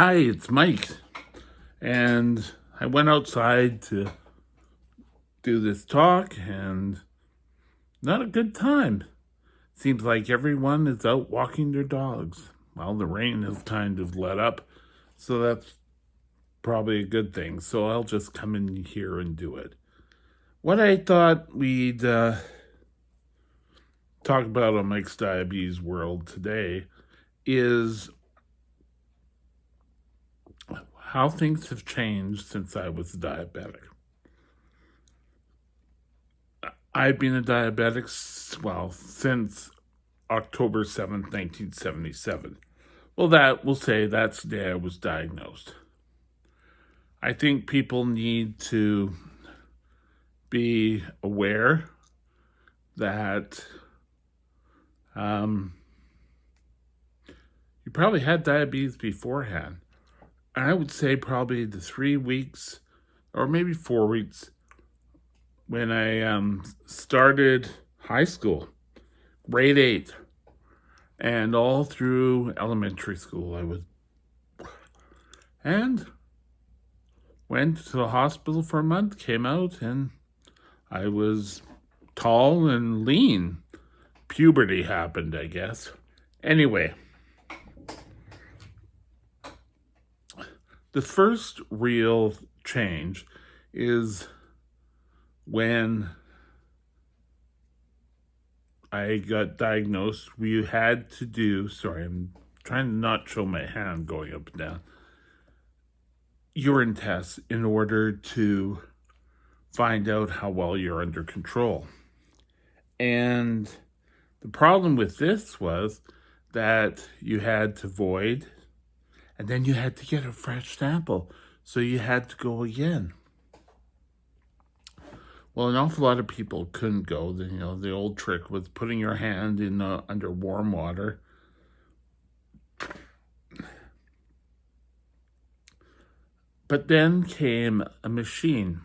Hi, it's Mike. And I went outside to do this talk, and not a good time. Seems like everyone is out walking their dogs. Well, the rain has kind of let up, so that's probably a good thing. So I'll just come in here and do it. What I thought we'd talk about on Mike's Diabetes World today is how things have changed since I was diabetic. I've been a diabetic, since October 7th, 1977. Well, we'll say that's the day I was diagnosed. I think people need to be aware that you probably had diabetes beforehand. And I would say probably the 3 weeks or maybe 4 weeks when I started high school, grade 8, and all through elementary school and went to the hospital for a month, came out, and I was tall and lean. Puberty happened, I guess. Anyway, the first real change is when I got diagnosed. We had to do, sorry, I'm trying to not show my hand going up and down, urine tests in order to find out how well you're under control. And the problem with this was that you had to void, and then you had to get a fresh sample. So you had to go again. Well, an awful lot of people couldn't go. The old trick was putting your hand in under warm water. But then came a machine.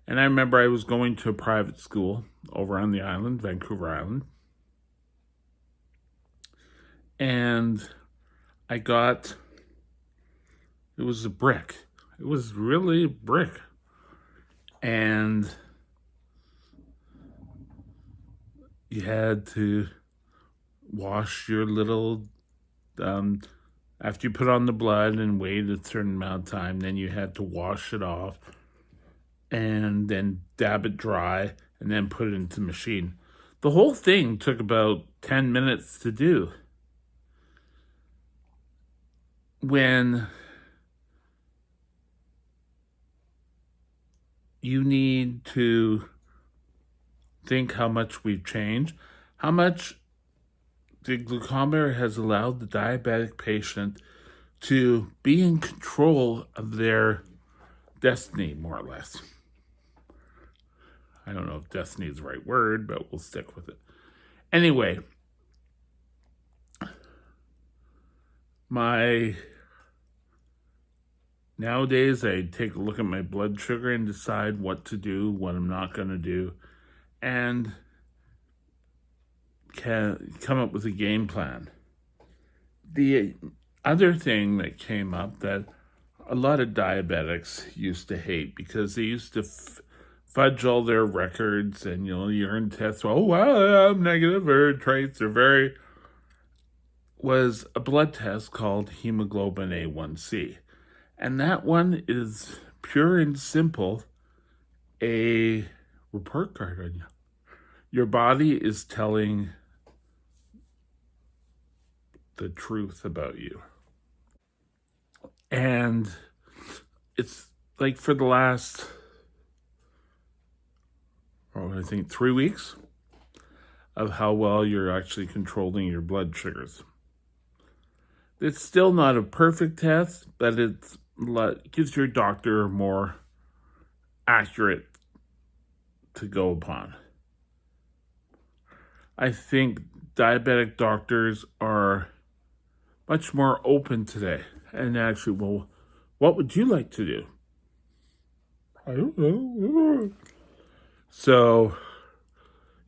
And I remember I was going to a private school over on the island, Vancouver Island. And it was a brick. It was really a brick. And you had to wash your little, after you put on the blood and wait a certain amount of time, then you had to wash it off and then dab it dry and then put it into the machine. The whole thing took about 10 minutes to do. When you need to think how much we've changed, how much the glucometer has allowed the diabetic patient to be in control of their destiny, more or less. I don't know if destiny is the right word, but we'll stick with it. Anyway, nowadays I take a look at my blood sugar and decide what to do, what I'm not going to do, and can come up with a game plan. The other thing that came up that a lot of diabetics used to hate, because they used to fudge all their records and, urine tests. Oh, wow, I'm negative, or traits are was a blood test called hemoglobin A1C. And that one is pure and simple a report card on you. Your body is telling the truth about you. And it's like for the last, I think 3 weeks of how well you're actually controlling your blood sugars. It's still not a perfect test, but it gives your doctor a more accurate to go upon. I think diabetic doctors are much more open today. And actually, well, what would you like to do? I don't know. So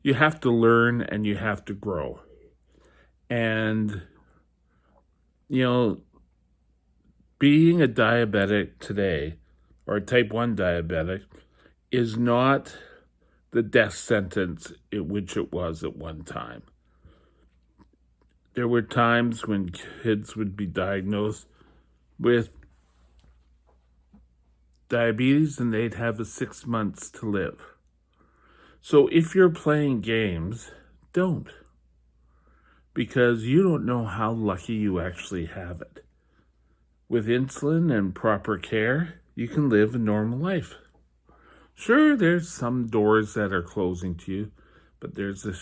you have to learn and you have to grow. And, being a diabetic today, or a type 1 diabetic, is not the death sentence which it was at one time. There were times when kids would be diagnosed with diabetes and they'd have 6 months to live. So if you're playing games, don't. Because you don't know how lucky you actually have it. With insulin and proper care, you can live a normal life. Sure, there's some doors that are closing to you, but there's a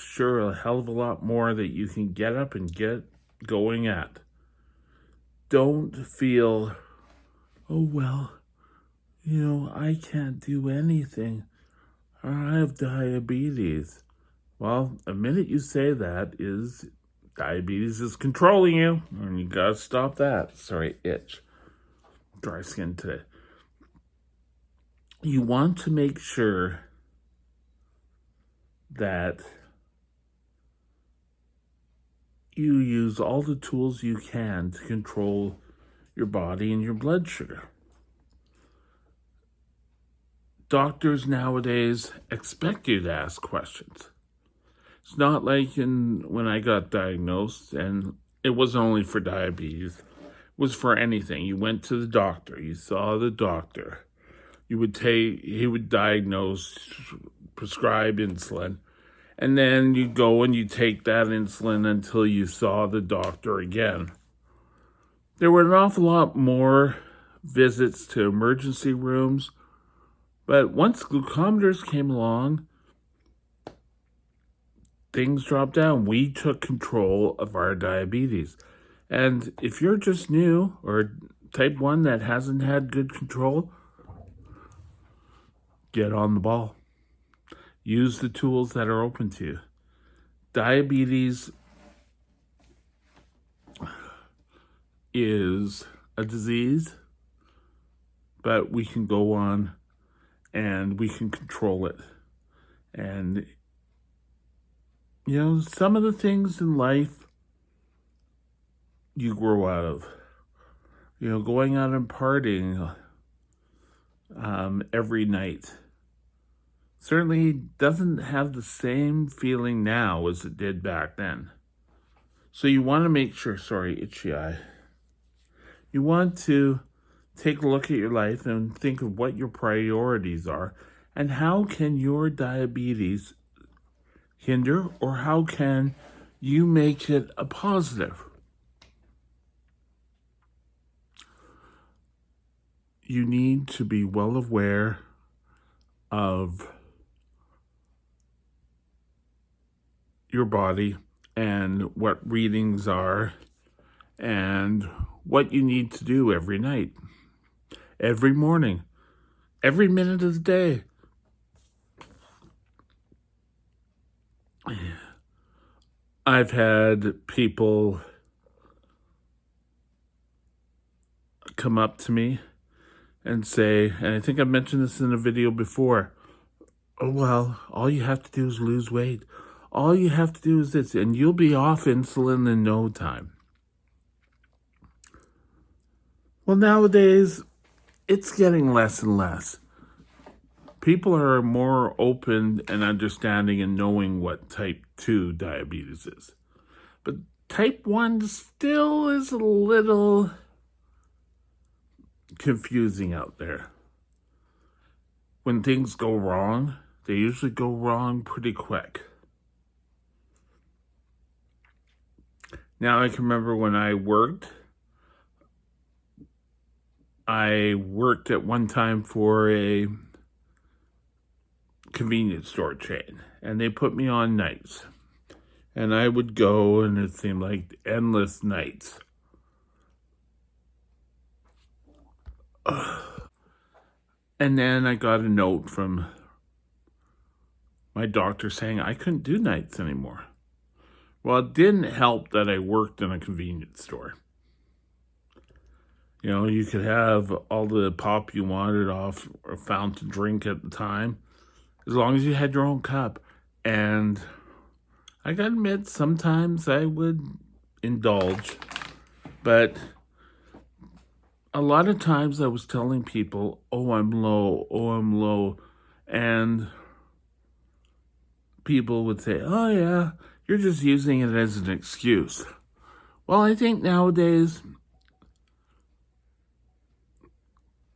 hell of a lot more that you can get up and get going at. Don't feel, oh, well, I can't do anything. I have diabetes. Well, a minute you say that is diabetes is controlling you, and you gotta stop that. Sorry, itch. Dry skin today. You want to make sure that you use all the tools you can to control your body and your blood sugar. Doctors nowadays expect you to ask questions. It's not like when I got diagnosed, and it wasn't only for diabetes, it was for anything. You went to the doctor, you saw the doctor. He would diagnose, prescribe insulin, and then you go and you take that insulin until you saw the doctor again. There were an awful lot more visits to emergency rooms, but once glucometers came along, things dropped down. We took control of our diabetes. And if you're just new or type 1 that hasn't had good control, get on the ball. Use the tools that are open to you. Diabetes is a disease, but we can go on and we can control it. And, some of the things in life you grow out of. Going out and partying every night certainly doesn't have the same feeling now as it did back then. So you want to make sure, itchy eye. You want to take a look at your life and think of what your priorities are and how can your diabetes hinder, or how can you make it a positive? You need to be well aware of your body and what readings are and what you need to do every night, every morning, every minute of the day. I've had people come up to me and say, and I think I mentioned this in a video before, oh, well, all you have to do is lose weight. All you have to do is this, and you'll be off insulin in no time. Well, nowadays, it's getting less and less. People are more open and understanding and knowing what type 2 diabetes is. But type 1 still is a little confusing out there. When things go wrong, they usually go wrong pretty quick. Now I can remember when I worked at one time for a convenience store chain, and they put me on nights. And I would go, and it seemed like endless nights. And then I got a note from my doctor saying I couldn't do nights anymore. Well, it didn't help that I worked in a convenience store. You could have all the pop you wanted off a fountain drink at the time, as long as you had your own cup. And I gotta admit, sometimes I would indulge, but a lot of times I was telling people, oh, I'm low, oh, I'm low. And people would say, oh, yeah, you're just using it as an excuse. Well, I think nowadays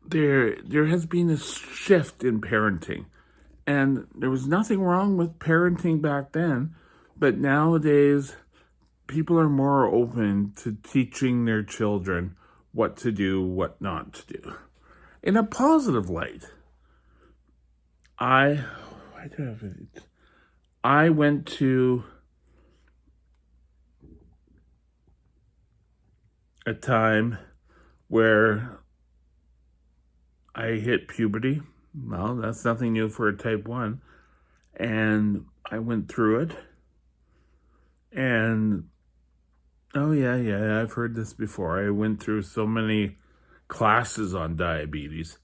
there has been a shift in parenting. And there was nothing wrong with parenting back then, but nowadays people are more open to teaching their children what to do, what not to do. In a positive light, I went to a time where I hit puberty. Well, that's nothing new for a type 1. And I went through it. And, oh, yeah, I've heard this before. I went through so many classes on diabetes.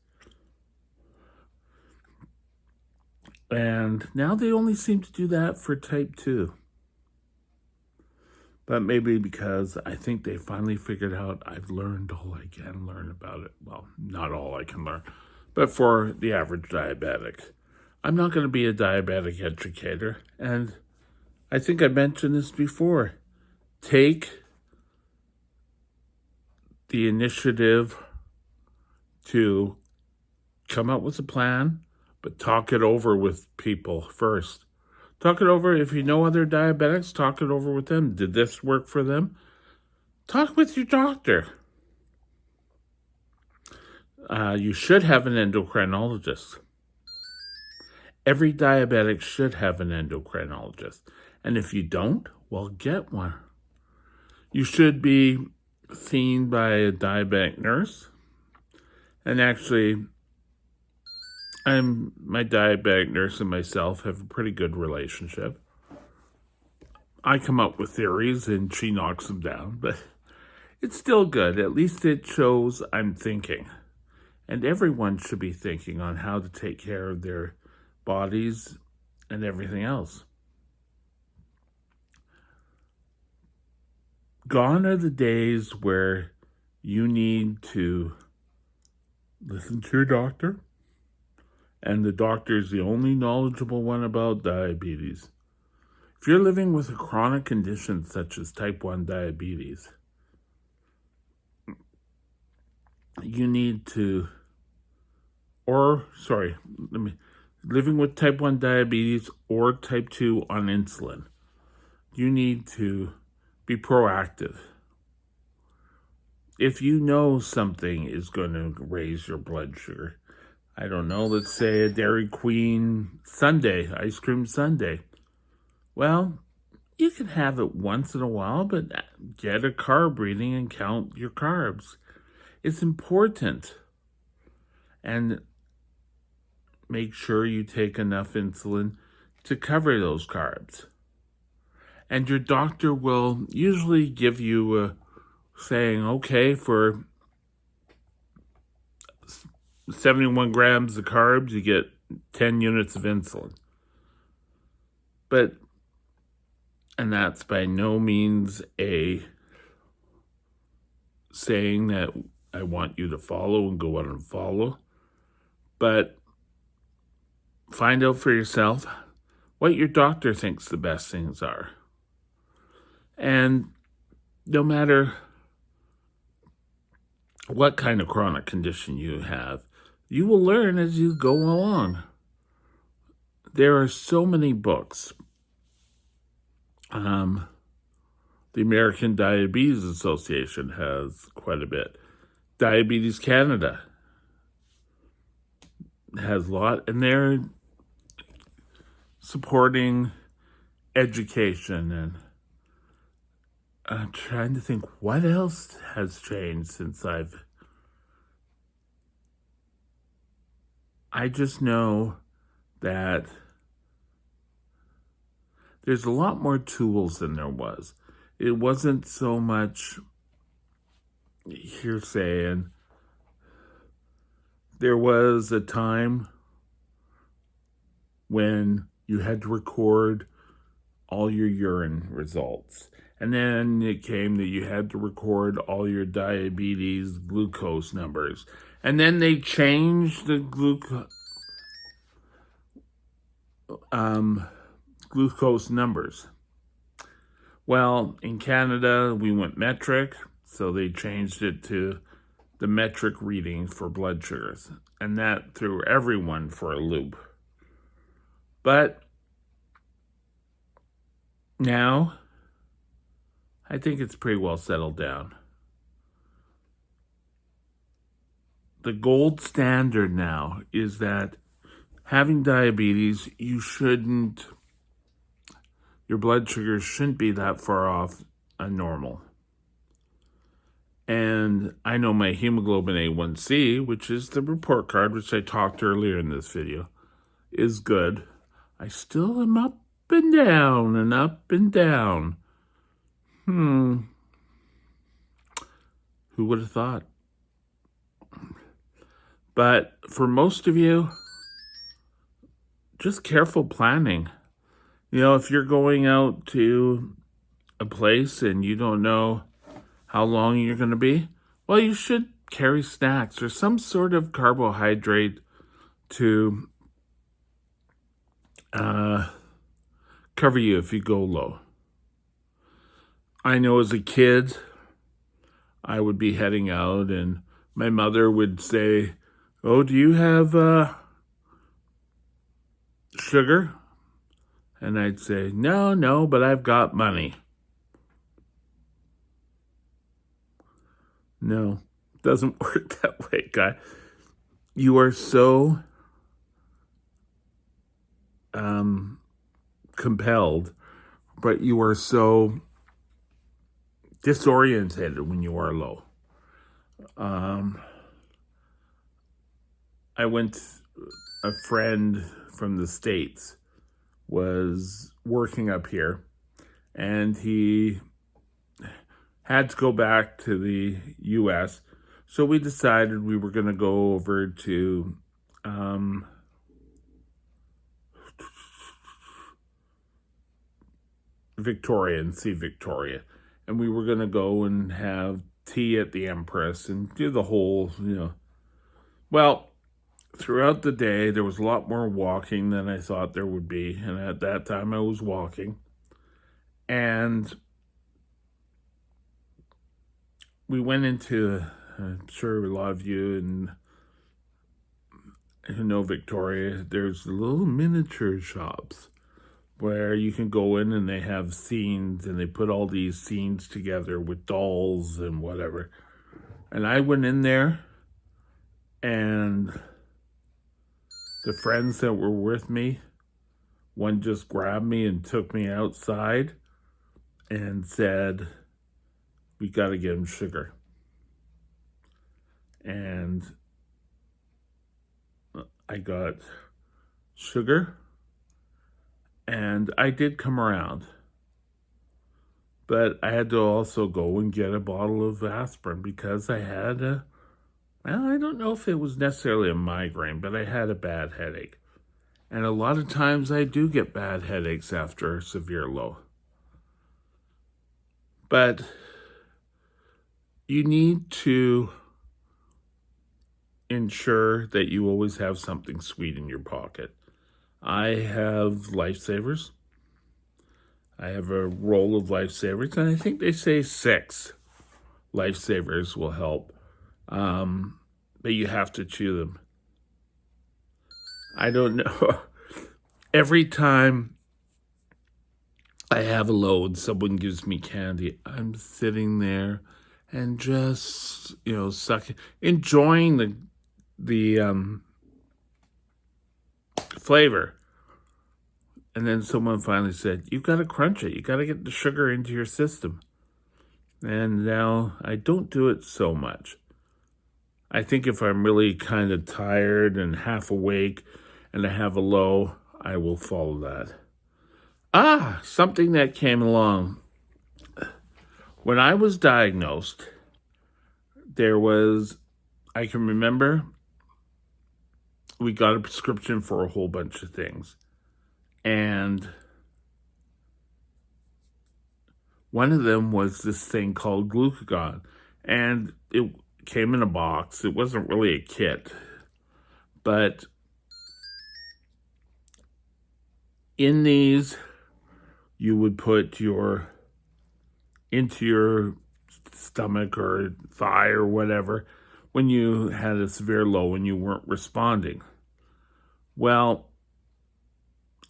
And now they only seem to do that for type 2. But maybe because I think they finally figured out I've learned all I can learn about it. Well, not all I can learn, but for the average diabetic. I'm not going to be a diabetic educator. And I think I mentioned this before. Take the initiative to come up with a plan, but talk it over with people first. Talk it over. If you know other diabetics, talk it over with them. Did this work for them? Talk with your doctor. You should have an endocrinologist. Every diabetic should have an endocrinologist. And if you don't, well, get one. You should be seen by a diabetic nurse. And actually, my diabetic nurse and myself have a pretty good relationship. I come up with theories and she knocks them down, but it's still good. At least it shows I'm thinking. And everyone should be thinking on how to take care of their bodies and everything else. Gone are the days where you need to listen to your doctor, and the doctor is the only knowledgeable one about diabetes. If you're living with a chronic condition such as type 1 diabetes, you need to, living with type 1 diabetes or type 2 on insulin, you need to be proactive. If you know something is going to raise your blood sugar, I don't know, let's say a Dairy Queen sundae, ice cream sundae. Well, you can have it once in a while, but get a carb reading and count your carbs. It's important. And make sure you take enough insulin to cover those carbs. And your doctor will usually give you a saying, okay, for 71 grams of carbs, you get 10 units of insulin. And that's by no means a saying that I want you to follow and go out and follow. But find out for yourself what your doctor thinks the best things are. And no matter what kind of chronic condition you have, you will learn as you go along. There are so many books. The American Diabetes Association has quite a bit. Diabetes Canada has a lot, and they're supporting education. And I'm trying to think what else has changed since I just know that there's a lot more tools than there was. It wasn't so much hearsay. And there was a time when you had to record all your urine results. And then it came that you had to record all your diabetes glucose numbers. And then they changed the glucose numbers. Well, in Canada, we went metric, so they changed it to the metric readings for blood sugars. And that threw everyone for a loop. But now, I think it's pretty well settled down. The gold standard now is that having diabetes, your blood sugars shouldn't be that far off a normal. And I know my hemoglobin A1C, which is the report card, which I talked earlier in this video, is good. I still am up and down and up and down. Who would have thought? But for most of you, just careful planning. If you're going out to a place and you don't know how long you're going to be, well, you should carry snacks or some sort of carbohydrate to cover you if you go low. I know as a kid, I would be heading out and my mother would say, "Oh, do you have sugar?" And I'd say, no, but I've got money. No, it doesn't work that way, guy. You are so compelled, but you are so disoriented when you are low. A friend from the States was working up here, and he had to go back to the U.S., so we decided we were going to go over to Victoria and see Victoria. And we were going to go and have tea at the Empress and do the whole, Well, throughout the day, there was a lot more walking than I thought there would be. And at that time, I was walking. And we went into, I'm sure a lot of you who know Victoria, there's little miniature shops where you can go in and they have scenes and they put all these scenes together with dolls and whatever. And I went in there and the friends that were with me, one just grabbed me and took me outside and said, "We got to get him sugar." And I got sugar, and I did come around. But I had to also go and get a bottle of aspirin because I had I don't know if it was necessarily a migraine, but I had a bad headache. And a lot of times I do get bad headaches after a severe low. But you need to ensure that you always have something sweet in your pocket. I have Lifesavers. I have a roll of Lifesavers, and I think they say 6 Lifesavers will help. But you have to chew them. I don't know. Every time I have a low and someone gives me candy, I'm sitting there and just, sucking, enjoying the flavor. And then someone finally said, "You've got to crunch it. You got to get the sugar into your system." And now I don't do it so much. I think if I'm really kind of tired and half awake and I have a low, I will follow that. Something that came along. When I was diagnosed, I can remember, we got a prescription for a whole bunch of things. And One of them was this thing called glucagon, and it came in a box. It wasn't really a kit, but in these, you would put into your stomach or thigh or whatever when you had a severe low and you weren't responding. Well,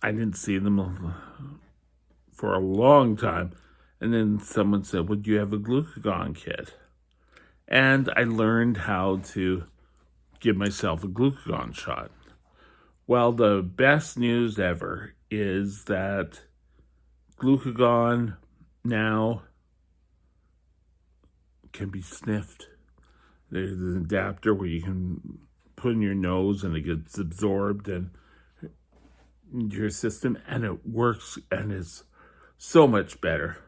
I didn't see them for a long time. And then someone said, would you have a glucagon kit? And I learned how to give myself a glucagon shot. Well, the best news ever is that glucagon now can be sniffed. There's an adapter where you can put in your nose and it gets absorbed into your system, and it works and is so much better.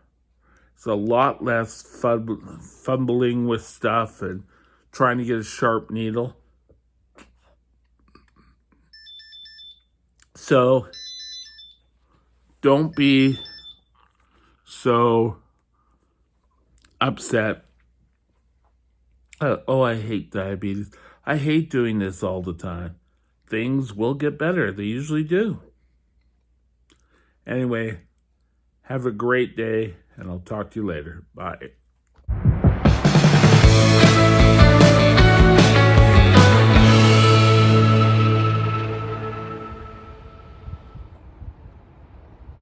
It's a lot less fumbling with stuff and trying to get a sharp needle. So don't be so upset. Oh, I hate diabetes. I hate doing this all the time. Things will get better. They usually do. Anyway, have a great day, and I'll talk to you later. Bye.